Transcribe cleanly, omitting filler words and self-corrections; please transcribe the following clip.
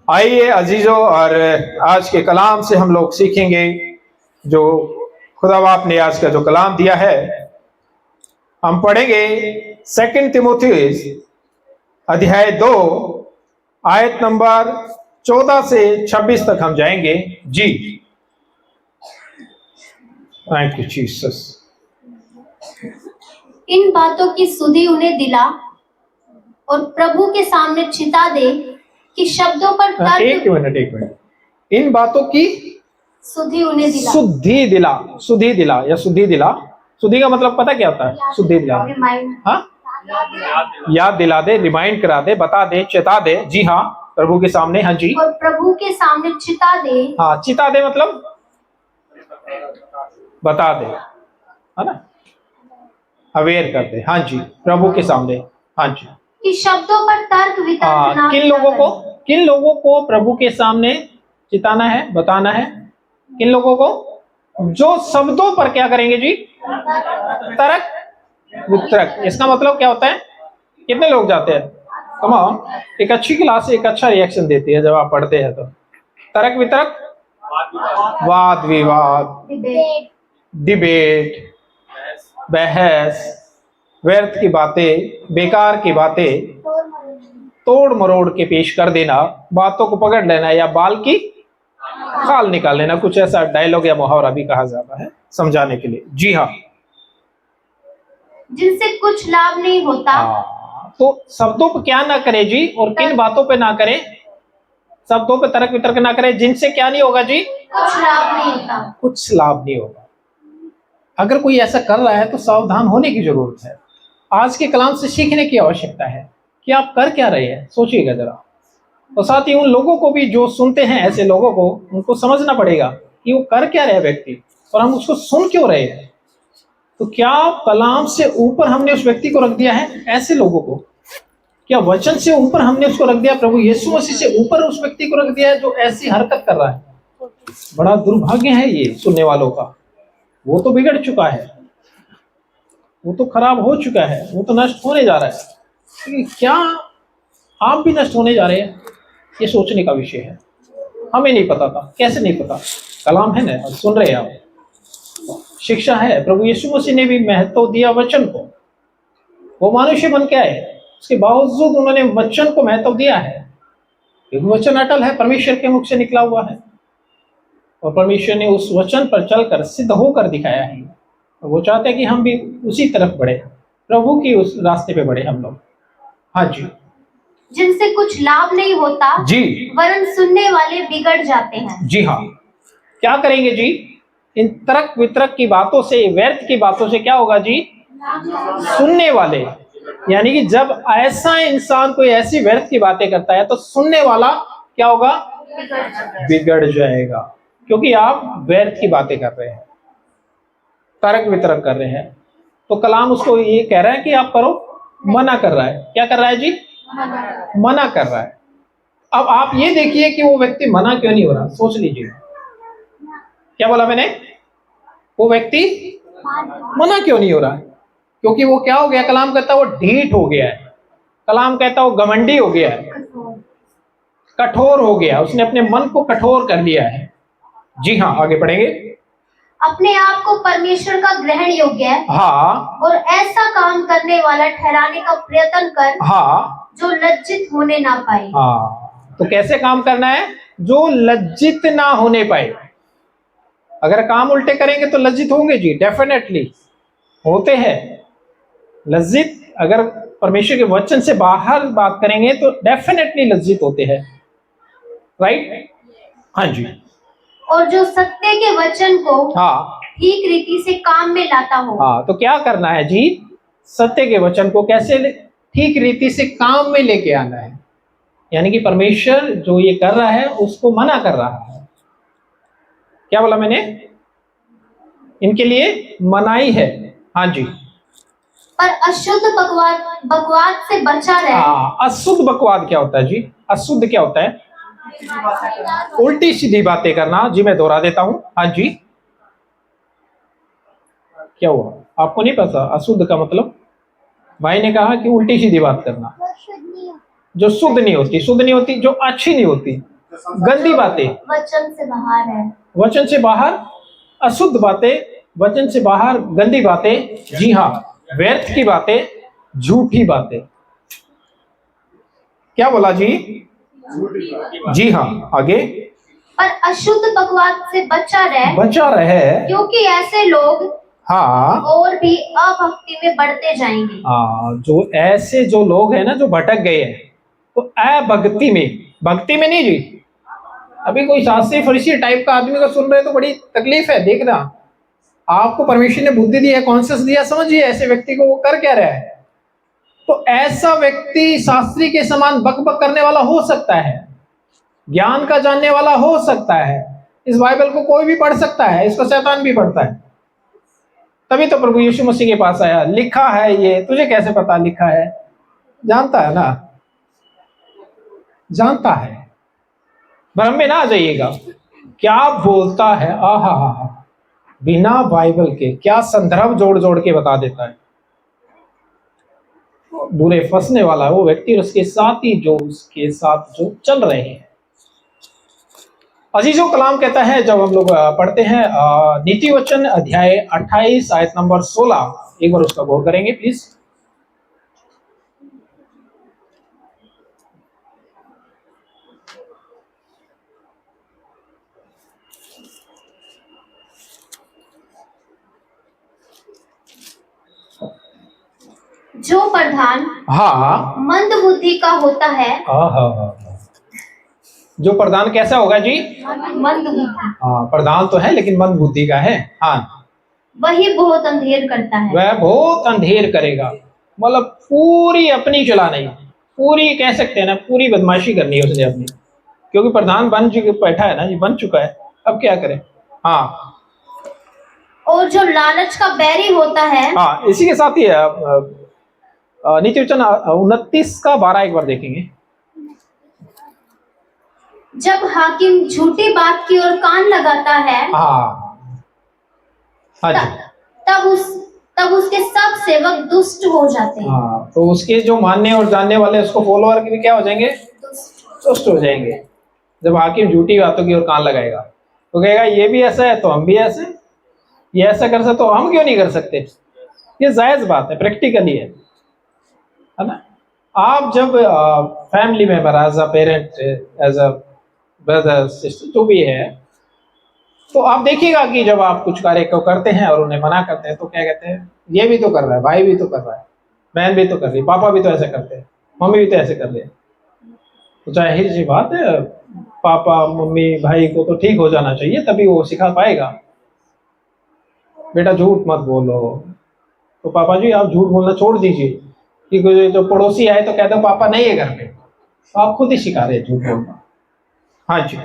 आइए अजीजों, और आज के कलाम से हम लोग सीखेंगे जो खुदा बाप ने आज का जो कलाम दिया है। हम पढ़ेंगे 2 तीमुथियुस अध्याय 2 आयत नंबर 14 से 26 तक हम जाएंगे। जी, थैंक यू जीसस। इन बातों की सुधि उन्हें दिला और प्रभु के सामने चिता दे कि शब्दों पर तर्क। एक मिनट। इन बातों की सुधि उन्हें दिला, सुधि दिला या सुधि दिला। सुधि का मतलब पता क्या होता है? सुधि दिला, हाँ, याद दिला दे, रिमाइंड करा दे, बता दे, चेता दे। जी हाँ, प्रभु के सामने। हाँ जी, और प्रभु के सामने चिता दे। हाँ, चिता दे मतलब बता दे, है ना, अवेयर कर दे। हाँ जी, प्रभु के सामने। हाँ जी, कि शब्दों पर तर्क वितर्क ना। किन लोगों को प्रभु के सामने चिताना है, बताना है? किन लोगों को? जो शब्दों पर क्या करेंगे जी? तर्क वितर्क। इसका मतलब क्या होता है? कितने लोग जाते हैं? कम ऑन, एक अच्छी क्लास एक अच्छा रिएक्शन देती है जब आप पढ़ते हैं तो। तर्क वितर्क, वाद विवाद, डिबेट, बहस, व्यर्थ की बातें, बेकार की बातें, तोड़ मरोड़ के पेश कर देना, बातों को पकड़ लेना या बाल की खाल निकाल लेना। कुछ ऐसा डायलॉग या मुहावरा भी कहा जाता है समझाने के लिए। जी हाँ, जिनसे कुछ लाभ नहीं होता। तो शब्दों पर क्या ना करे जी, और किन बातों पे ना करे? शब्दों पे तर्क वितर्क ना करे, जिनसे क्या नहीं होगा जी? कुछ लाभ नहीं होता। कुछ लाभ नहीं होगा। अगर कोई ऐसा कर रहा है तो सावधान होने की जरूरत है। आज के कलाम से सीखने की आवश्यकता है कि आप कर क्या रहे हैं, सोचिएगा जरा। और साथ ही उन लोगों को भी जो सुनते हैं, ऐसे लोगों को, उनको समझना पड़ेगा कि वो कर क्या रहे व्यक्ति, और हम उसको सुन क्यों रहे हैं। तो क्या कलाम से ऊपर हमने उस व्यक्ति को रख दिया है? ऐसे लोगों को क्या वचन से ऊपर हमने उसको रख दिया? प्रभु यीशु मसीह से ऊपर उस व्यक्ति को रख दिया है जो ऐसी हरकत कर रहा है? बड़ा दुर्भाग्य है ये सुनने वालों का। वो तो बिगड़ चुका है, वो तो खराब हो चुका है, वो तो नष्ट होने जा रहा है। लेकिन क्या आप भी नष्ट होने जा रहे हैं? ये सोचने का विषय है। हमें नहीं पता था। कैसे नहीं पता? कलाम है ना, सुन रहे हैं आप, शिक्षा है। प्रभु यीशु मसीह ने भी महत्व दिया वचन को। वो मनुष्य बन के आए, उसके बावजूद उन्होंने वचन को महत्व दिया है, क्योंकि वचन अटल है, परमेश्वर के मुख से निकला हुआ है, और परमेश्वर ने उस वचन पर चलकर सिद्ध होकर दिखाया है। और वो चाहते हैं कि हम भी उसी तरफ बढ़े, प्रभु की उस रास्ते पे बढ़े हम लोग। हाँ जी, जिनसे कुछ लाभ नहीं होता जी, वरन सुनने वाले बिगड़ जाते हैं। जी हाँ, क्या करेंगे जी? इन तर्क वितर्क की बातों से, व्यर्थ की बातों से क्या होगा जी? सुनने वाले, यानी कि जब ऐसा इंसान कोई ऐसी व्यर्थ की बातें करता है तो सुनने वाला क्या होगा? बिगड़ जाएगा, क्योंकि आप व्यर्थ की बातें कर रहे हैं, तर्क वितर्क कर रहे हैं। तो कलाम उसको ये कह रहा है कि आप करो, मना कर रहा है। क्या कर रहा है जी? मना कर रहा है। अब आप ये देखिए कि वो व्यक्ति मना क्यों नहीं हो रहा। सोच लीजिए, क्या बोला मैंने? वो व्यक्ति मना क्यों नहीं हो रहा है? क्योंकि वो क्या हो गया? कलाम कहता है वो ढीठ हो गया है। कलाम कहता है वो घमंडी हो गया है, कठोर हो गया, उसने अपने मन को कठोर कर लिया है। जी हाँ, आगे पढ़ेंगे। अपने आप को परमेश्वर का ग्रहण योग्य है, हाँ, और ऐसा काम करने वाला ठहराने का प्रयत्न कर, हाँ, जो लज्जित होने ना पाए। हाँ, तो कैसे काम करना है? जो लज्जित ना होने पाए। अगर काम उल्टे करेंगे तो लज्जित होंगे जी, डेफिनेटली होते हैं लज्जित। अगर परमेश्वर के वचन से बाहर बात करेंगे तो डेफिनेटली लज्जित होते हैं, राइट? हाँ जी। और जो सत्य के वचन को हाँ, ठीक रीति से काम में लाता हो। हाँ, तो क्या करना है जी? सत्य के वचन को कैसे ठीक रीति से काम में लेके आना है, यानी कि परमेश्वर जो ये कर रहा है उसको मना कर रहा है। क्या बोला मैंने? इनके लिए मनाही है। हाँ जी, पर अशुद्ध बकवाद से बचा रहे। अशुद्ध बकवाद क्या होता है जी? अशुद्ध क्या होता है? उल्टी सीधी बातें करना। जी, मैं दोहरा देता हूं। हाँ जी, क्या हुआ? आपको नहीं पता अशुद्ध का मतलब? भाई ने कहा कि उल्टी सीधी बात करना, जो शुद्ध नहीं होती, शुद्ध नहीं होती, जो अच्छी नहीं होती, गंदी बातें, वचन से बाहर है। वचन से बाहर अशुद्ध बातें, वचन से बाहर गंदी बातें, जी हाँ, व्यर्थ की बातें, झूठी बातें। क्या बोला जी? जी हाँ, आगे। पर अशुद्ध बकवास से बचा रहे, क्योंकि ऐसे लोग हाँ और भी अभक्ति में बढ़ते जाएंगे। जो ऐसे जो लोग हैं ना, जो भटक गए हैं, तो अभक्ति में, भक्ति में नहीं जी। अभी कोई शास्त्री फरीसी टाइप का आदमी को सुन रहे तो बड़ी तकलीफ है। देखना, आपको परमेश्वर ने बुद्धि दी है, कॉन्शियस दिया, समझिए ऐसे व्यक्ति को वो कर क्या रहा है। तो ऐसा व्यक्ति शास्त्री के समान बकबक करने वाला हो सकता है, ज्ञान का जानने वाला हो सकता है, इस बाइबल को कोई भी पढ़ सकता है, इसको शैतान भी पढ़ता है। तभी तो प्रभु यीशु मसीह के पास आया, लिखा है ये, तुझे कैसे पता लिखा है? जानता है ना, जानता है। भ्रम में ना आ जाइएगा। क्या बोलता है, आहा हा हा, बिना बाइबल के क्या संदर्भ जोड़ जोड़ के बता देता है। बुरे फंसने वाला है वो व्यक्ति और उसके साथी जो उसके साथ जो चल रहे हैं। अजीजों, कलाम कहता है, जब हम लोग पढ़ते हैं नीति वचन अध्याय 28 आयत नंबर 16, एक बार उसका गौर करेंगे प्लीज। जो प्रधान हाँ, मंद बुद्धि का होता है, जो प्रधान कैसा होगा जी? मंद बुद्धि, हाँ, प्रधान तो है लेकिन मंद बुद्धि का है। हाँ, वही बहुत अंधेर करता है। वह बहुत अंधेर करेगा, मतलब पूरी अपनी चला नहीं, पूरी कह सकते हैं ना, पूरी बदमाशी करनी है उसने अपनी, क्योंकि प्रधान बन चुके बैठा है ना जी, बन चुका है, अब क्या करें। हाँ, और जो लालच का बैरी होता है, हाँ, इसी के साथ ही नीति वचन 29 का 12 एक बार देखेंगे। जब हाकिम झूठी बात की ओर कान लगाता है, हाँ, हाँ जी, तब उसके सब सेवक दुष्ट हो जाते हैं। हाँ, तो उसके जो मानने और जानने वाले उसको फॉलोअर भी क्या हो जाएंगे? दुष्ट हो जाएंगे। जब हाकिम झूठी बातों की ओर कान लगाएगा तो कहेगा ये भी ऐसा है तो हम भी ऐसे, ये ऐसा कर सकते तो हम क्यों नहीं कर सकते। ये जायज बात है, प्रैक्टिकली है ना। आप जब family member, as a parent, as a brother sister जो भी है, तो आप देखिएगा कि जब आप कुछ कार्य को करते हैं और उन्हें मना करते हैं तो क्या कहते हैं, ये भी तो कर रहा है, भाई भी तो कर रहा है, बहन भी तो कर रही है, पापा भी तो ऐसे करते हैं, मम्मी भी तो ऐसे कर रही है। तो जाहिर सी बात है, पापा मम्मी भाई को तो ठीक हो जाना चाहिए, तभी वो सिखा पाएगा। बेटा झूठ मत बोलो, तो पापा जी आप झूठ बोलना छोड़ दीजिए, कि जो पड़ोसी आए तो कहते पापा नहीं है घर पे, तो आप खुद ही सिखा रहे झूठ बोलना। हाँ जी।